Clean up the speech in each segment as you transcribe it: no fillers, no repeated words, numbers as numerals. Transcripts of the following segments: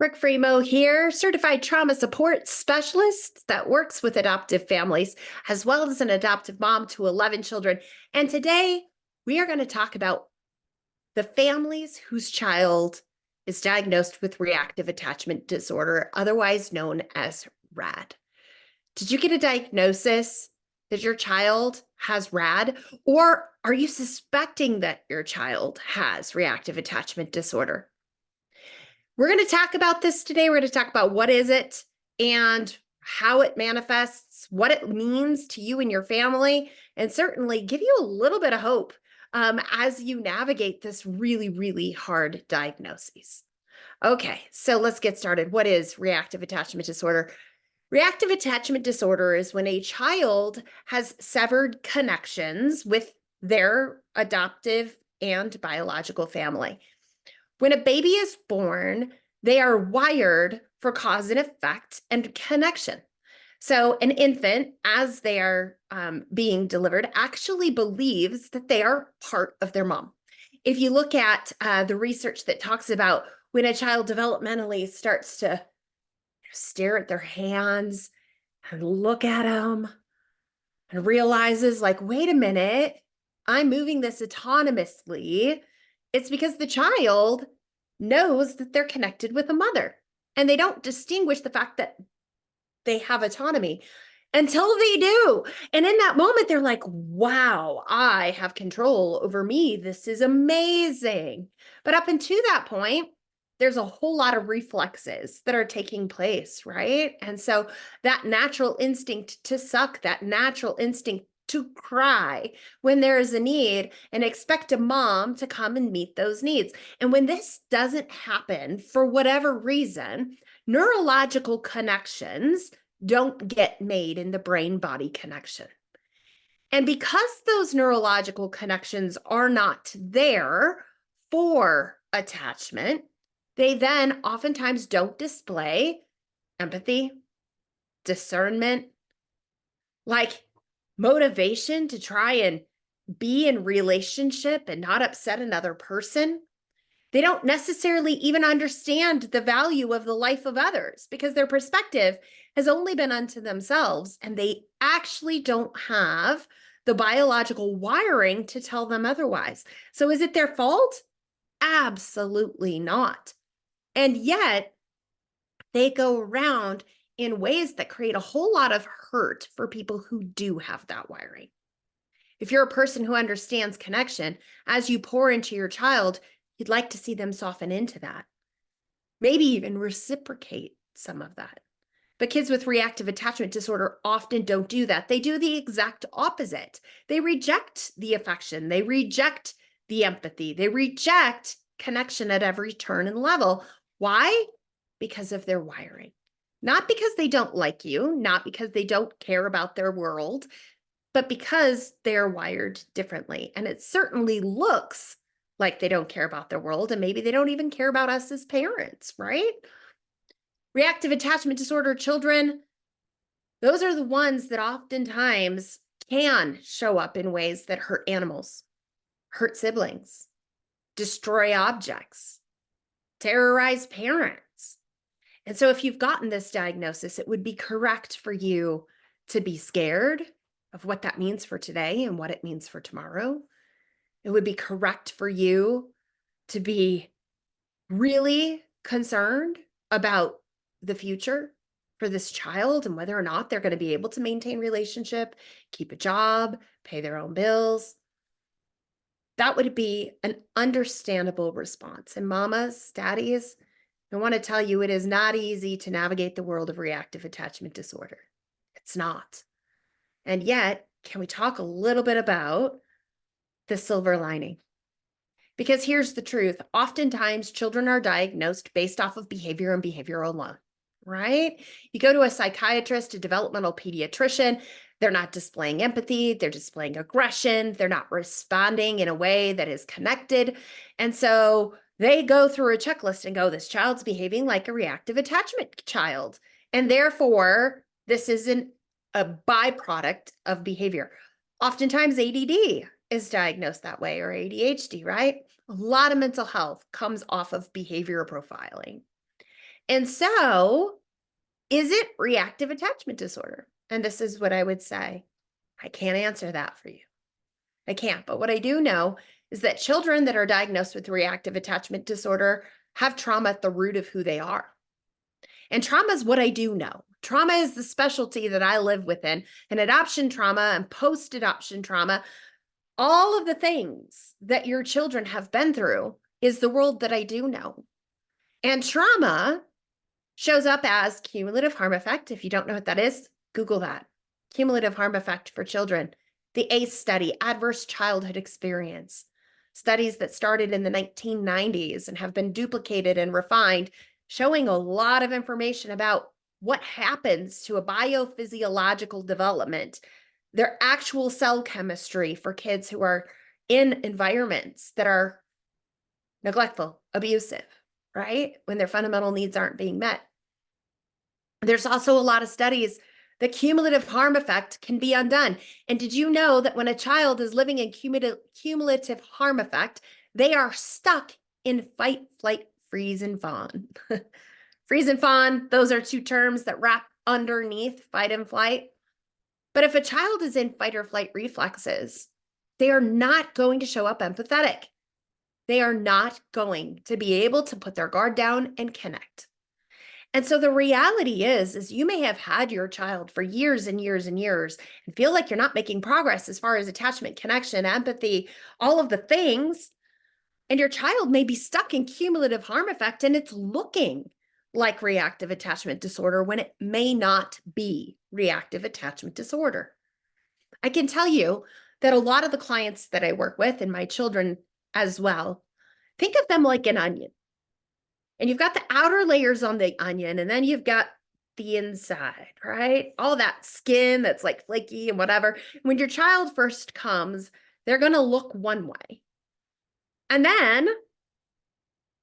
Brooke Fremouw here, certified trauma support specialist that works with adoptive families, as well as an adoptive mom to 11 children. And today we are going to talk about the families whose child is diagnosed with reactive attachment disorder, otherwise known as RAD. Did you get a diagnosis that your child has RAD, or are you suspecting that your child has reactive attachment disorder? We're going to talk about this today. We're going to talk about what is it and how it manifests, what it means to you and your family, and certainly give you a little bit of hope as you navigate this really, really hard diagnosis. Okay, so let's get started. What is reactive attachment disorder? Reactive attachment disorder is when a child has severed connections with their adoptive and biological family. When a baby is born, they are wired for cause and effect and connection. So an infant, as they are being delivered, actually believes that they are part of their mom. If you look at the research that talks about when a child developmentally starts to stare at their hands and look at them and realizes, like, wait a minute, I'm moving this autonomously, it's because the child knows that they're connected with a mother, and they don't distinguish the fact that they have autonomy until they do. And in that moment, they're like, wow, I have control over me. This is amazing. But up until that point, there's a whole lot of reflexes that are taking place, right? And so that natural instinct to suck, that natural instinct to cry when there is a need and expect a mom to come and meet those needs. And when this doesn't happen for whatever reason, neurological connections don't get made in the brain-body connection. And because those neurological connections are not there for attachment, they then oftentimes don't display empathy, discernment, like motivation to try and be in relationship and not upset another person. They don't necessarily even understand the value of the life of others because their perspective has only been unto themselves, and they actually don't have the biological wiring to tell them otherwise. So is it their fault? Absolutely not. And yet they go around in ways that create a whole lot of hurt for people who do have that wiring. If you're a person who understands connection, as you pour into your child, you'd like to see them soften into that. Maybe even reciprocate some of that. But kids with reactive attachment disorder often don't do that. They do the exact opposite. They reject the affection. They reject the empathy. They reject connection at every turn and level. Why? Because of their wiring. Not because they don't like you, not because they don't care about their world, but because they're wired differently. And it certainly looks like they don't care about their world, and maybe they don't even care about us as parents, right? Reactive attachment disorder children, those are the ones that oftentimes can show up in ways that hurt animals, hurt siblings, destroy objects, terrorize parents. And so if you've gotten this diagnosis, it would be correct for you to be scared of what that means for today and what it means for tomorrow. It would be correct for you to be really concerned about the future for this child and whether or not they're going to be able to maintain relationship, keep a job, pay their own bills. That would be an understandable response. And mamas, daddies, I want to tell you, it is not easy to navigate the world of reactive attachment disorder. It's not. And yet, can we talk a little bit about the silver lining? Because here's the truth. Oftentimes, children are diagnosed based off of behavior and behavior alone, right? You go to a psychiatrist, a developmental pediatrician, they're not displaying empathy, they're displaying aggression, they're not responding in a way that is connected. And so they go through a checklist and go, this child's behaving like a reactive attachment child. And therefore, this isn't a byproduct of behavior. Oftentimes, ADD is diagnosed that way, or ADHD, right? A lot of mental health comes off of behavior profiling. And so, is it reactive attachment disorder? And this is what I would say. I can't answer that for you. I can't. But what I do know is that children that are diagnosed with reactive attachment disorder have trauma at the root of who they are. And trauma is what I do know. Trauma is the specialty that I live within, and adoption trauma and post-adoption trauma, all of the things that your children have been through is the world that I do know. And trauma shows up as cumulative harm effect. If you don't know what that is, Google that. Cumulative harm effect for children. The ACE study, adverse childhood experience. Studies that started in the 1990s and have been duplicated and refined, showing a lot of information about what happens to a biophysiological development, their actual cell chemistry for kids who are in environments that are neglectful, abusive, right? When their fundamental needs aren't being met. There's also a lot of studies that cumulative harm effect can be undone. And did you know that when a child is living in cumulative harm effect, they are stuck in fight, flight, freeze, and fawn? Freeze and fawn, those are two terms that wrap underneath fight and flight. But if a child is in fight or flight reflexes, they are not going to show up empathetic. They are not going to be able to put their guard down and connect. And so the reality is you may have had your child for years and years and years and feel like you're not making progress as far as attachment, connection, empathy, all of the things. And your child may be stuck in cumulative harm effect and it's looking like reactive attachment disorder when it may not be reactive attachment disorder. I can tell you that a lot of the clients that I work with and my children as well, think of them like an onion. And you've got the outer layers on the onion, and then you've got the inside, right? All that skin that's like flaky and whatever. When your child first comes, they're going to look one way. And then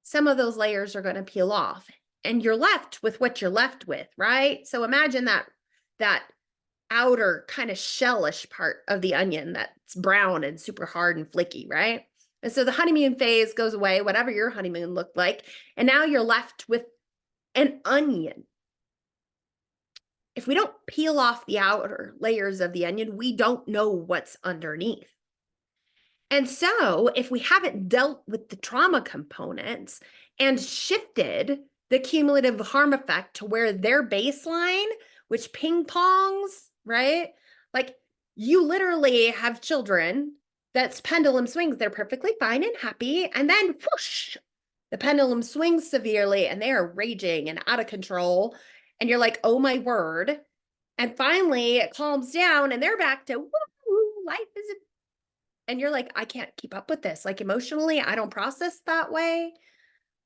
some of those layers are going to peel off, and you're left with what you're left with, right? So imagine that outer kind of shellish part of the onion that's brown and super hard and flaky, right? And so the honeymoon phase goes away, whatever your honeymoon looked like, and now you're left with an onion. If we don't peel off the outer layers of the onion, we don't know what's underneath. And so if we haven't dealt with the trauma components and shifted the cumulative harm effect to where their baseline, which ping pongs, right? Like you literally have children that's pendulum swings. They're perfectly fine and happy. And then whoosh, the pendulum swings severely and they are raging and out of control. And you're like, oh my word. And finally it calms down and they're back to woo, life is a, and you're like, I can't keep up with this. Like emotionally, I don't process that way.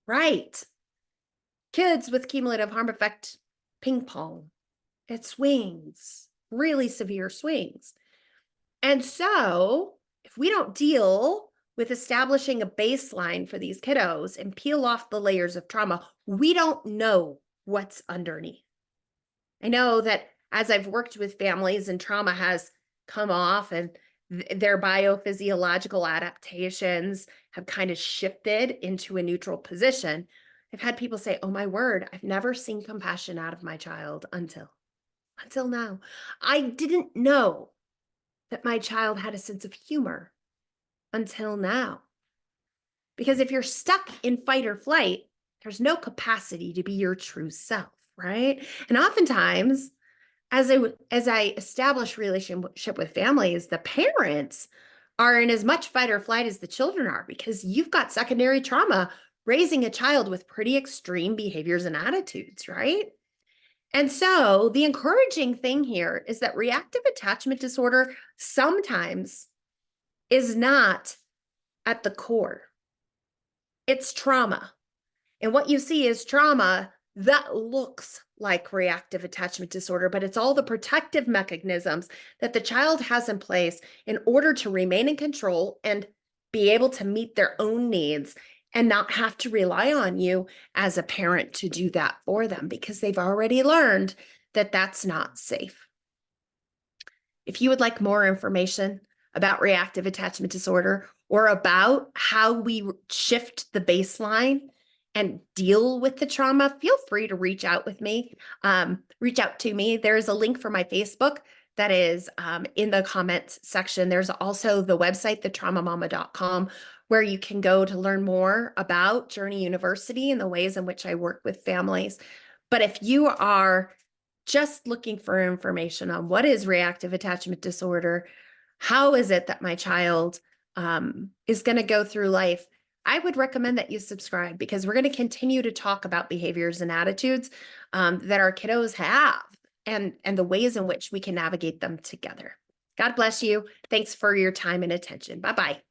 Right. Kids with cumulative harm effect, ping pong. It swings, really severe swings. And so if we don't deal with establishing a baseline for these kiddos and peel off the layers of trauma, we don't know what's underneath. I know that as I've worked with families and trauma has come off and their biophysiological adaptations have kind of shifted into a neutral position, I've had people say, oh my word, I've never seen compassion out of my child until now. I didn't know that my child had a sense of humor until now. Because if you're stuck in fight or flight, there's no capacity to be your true self, right? And oftentimes, as I establish relationship with families, the parents are in as much fight or flight as the children are because you've got secondary trauma raising a child with pretty extreme behaviors and attitudes, right? And so the encouraging thing here is that reactive attachment disorder sometimes is not at the core. It's trauma. And what you see is trauma that looks like reactive attachment disorder, but it's all the protective mechanisms that the child has in place in order to remain in control and be able to meet their own needs and not have to rely on you as a parent to do that for them because they've already learned that that's not safe. If you would like more information about reactive attachment disorder or about how we shift the baseline and deal with the trauma, feel free to reach out with me. Reach out to me. There's a link for my Facebook that is in the comments section. There's also the website, thetraumamama.com, where you can go to learn more about Journey University and the ways in which I work with families. But if you are just looking for information on what is reactive attachment disorder, how is it that my child is going to go through life, I would recommend that you subscribe, because we're going to continue to talk about behaviors and attitudes that our kiddos have, and the ways in which we can navigate them together. God bless you. Thanks for your time and attention. Bye-bye.